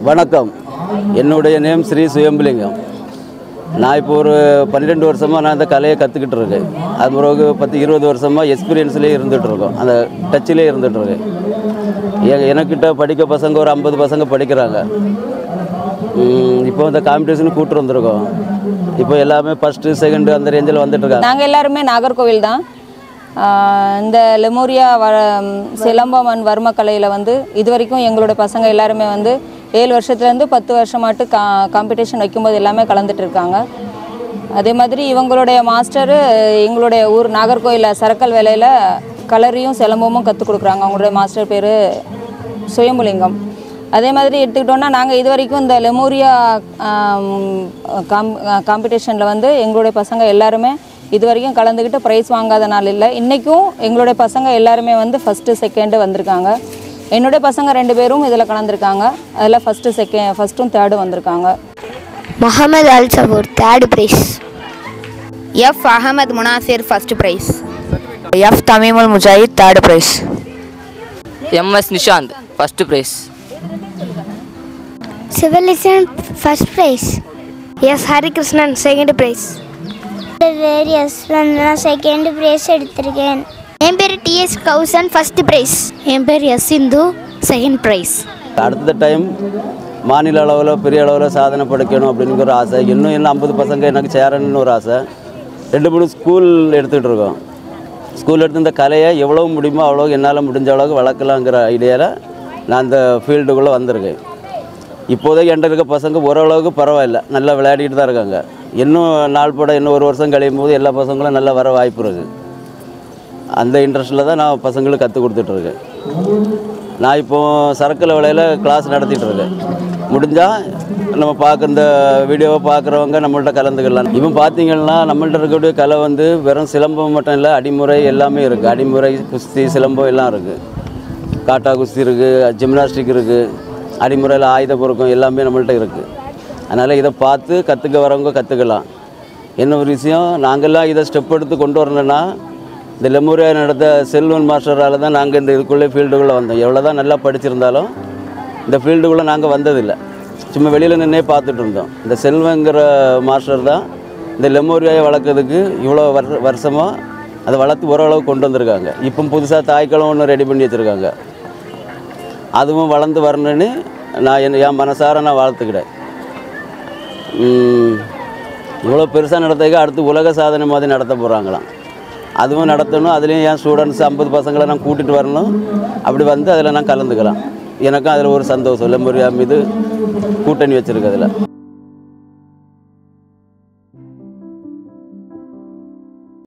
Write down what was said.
வணக்கம். என்னுடைய நேம் ஸ்ரீ சுயம்புலிங்கம். நான் இப்போ ஒரு 12 வருஷமாக நான் இந்த கலையை கற்றுக்கிட்டு இருக்கேன். அது பிறகு 10-20 வருஷமாக எக்ஸ்பீரியன்ஸ்லேயே இருந்துகிட்ருக்கோம், அந்த டச்சிலே இருந்துகிட்ருக்கேன். எனக்கிட்ட படிக்க பசங்க ஒரு 50 பசங்க படிக்கிறாங்க. இப்போ இந்த காம்படிஷனுக்கு கூப்பிட்டு வந்திருக்கோம். இப்போ எல்லாமே ஃபஸ்ட்டு செகண்டு அந்த ரேஞ்சில் வந்துட்டுருக்காங்க. நாங்கள் எல்லாருமே நாகர்கோவில் தான். இந்த லெமோரியா சிலம்பம் அண்ட் வர்மக்கலையில் வந்து இது வரைக்கும் எங்களோட பசங்க எல்லாருமே வந்து 7 வருஷத்துலேருந்து 10 வருஷமாட்டு காம்படிஷன் வைக்கும்போது எல்லாமே கலந்துட்டு இருக்காங்க. அதே மாதிரி இவங்களுடைய மாஸ்டரு எங்களுடைய ஊர் நாகர்கோவில் சரக்கல் வேலையில் கலரியும் சிலம்பமும் கற்றுக் கொடுக்குறாங்க. அவங்களுடைய மாஸ்டர் பேர் சுயம்புலிங்கம். அதே மாதிரி எடுத்துக்கிட்டோன்னா நாங்கள் இது வரைக்கும் இந்த லெமோரியா காம்படிஷனில் வந்து எங்களுடைய பசங்க எல்லாருமே இது வரைக்கும் கலந்துக்கிட்டு ப்ரைஸ் வாங்காத நாள் இல்லை. இன்றைக்கும் எங்களுடைய பசங்க எல்லாருமே வந்து ஃபஸ்ட்டு செகண்டு வந்திருக்காங்க. என்னுடைய பசங்க 2 பேரும் இதில் கலந்துருக்காங்க. அதில் ஃபஸ்ட்டும் தேர்டும் வந்திருக்காங்க. Muhammad Al Saboor third prize. F Ahmed Munasir first prize. F Thameemul Mujahid third prize. MS Nishanth first prize. Sivalisan first prize. S Harikrishnan second prize. நான் செகண்ட் ப்ரைஸ் எடுத்திருக்கேன். என் பேர் டிஎஸ் கௌசன் ஃபர்ஸ்ட் ப்ரைஸ். என் பேர் எஸ் சிந்து செகண்ட் ப்ரைஸ். அடுத்த டைம் மாநில அளவில் பெரிய அளவில் சாதனை படைக்கணும் அப்படிங்கிற ஒரு ஆசை. இன்னும் 50 பசங்க எனக்கு சேரணும்னு ஒரு ஆசை. 2-3 ஸ்கூல் எடுத்துகிட்டு இருக்கோம். ஸ்கூல் எடுத்து இந்த கலையை எவ்வளோ முடியுமோ அவ்வளோ என்னால் முடிஞ்ச அளவுக்கு வளர்க்கலாங்கிற ஐடியாவில் நான் அந்த ஃபீல்டுக்குள்ளே வந்திருக்கேன். இப்போதைக்கு என்கிட்ட இருக்க பசங்க ஓரளவுக்கு பரவாயில்ல, நல்லா விளையாடிட்டு தான் இருக்காங்க. இன்னும் நாள் பட இன்னும் 1 வருஷம் கழியும் போது எல்லா பசங்களும் நல்லா வர வாய்ப்பு இருக்குது. அந்த இன்ட்ரெஸ்ட்டில் தான் நான் பசங்களுக்கு கற்றுக் கொடுத்துட்ருக்கேன். நான் இப்போது சரக்கில் வேலையில் கிளாஸ் நடத்திட்டுருக்கேன். முடிஞ்சால் நம்ம இந்த வீடியோவை பார்க்குறவங்க நம்மள்ட்ட கலந்துக்கலாம். இப்போ பார்த்தீங்கன்னா நம்மள்ட்ட இருக்கக்கூடிய கலை வந்து வெறும் சிலம்பம் மட்டும் இல்லை, அடிமுறை எல்லாமே இருக்குது. அடிமுறை, குஸ்தி, சிலம்பம் எல்லாம் இருக்குது. காட்டா குஸ்தி இருக்குது, ஜிம்னாஸ்டிக் இருக்குது, அடிமுறையில் ஆயுத பொருக்கம் எல்லாமே நம்மள்ட்ட இருக்குது. அதனால் இதை பார்த்து கற்றுக்க வரவங்க கற்றுக்கலாம். என்ன ஒரு விஷயம், நாங்கள்லாம் இதை ஸ்டெப் எடுத்து கொண்டு வரணுன்னா இந்த லெமோரியா நடத்த செல்வன் மாஸ்டரால் தான் நாங்கள் இந்த இதுக்குள்ளே ஃபீல்டுக்குள்ளே வந்தோம். எவ்வளோ தான் நல்லா படிச்சிருந்தாலும் இந்த ஃபீல்டுக்குள்ளே நாங்கள் வந்ததில்லை. சும்மா வெளியில் நின்னே பார்த்துட்டு இருந்தோம். இந்த செல்வங்கிற மாஸ்டர் தான் இந்த லெமோரியாவை வளர்க்குறதுக்கு இவ்வளோ வருஷமாக அதை வளர்த்து ஓரளவு கொண்டு வந்திருக்காங்க. இப்போ புதுசாக தாய்க்களம் ஒன்று ரெடி பண்ணி வச்சுருக்காங்க. அதுவும் வளர்ந்து வரணுன்னு நான் என் மனசார நான் வாழ்த்துக்கிட்டேன். இவ்வளோ பெருசாக நடத்துக்க அடுத்து உலக சாதனை மாதிரி நடத்த போகிறாங்களாம். அதுவும் நடத்தணும். அதுலேயும் என் ஸ்டூடெண்ட்ஸ் 50 பசங்களை நான் கூட்டிகிட்டு வரணும். அப்படி வந்து அதில் நான் கலந்துக்கலாம். எனக்கும் அதில் ஒரு சந்தோஷம். லெமோரியா மீது கூட்டணி வச்சுருக்கிறதுல.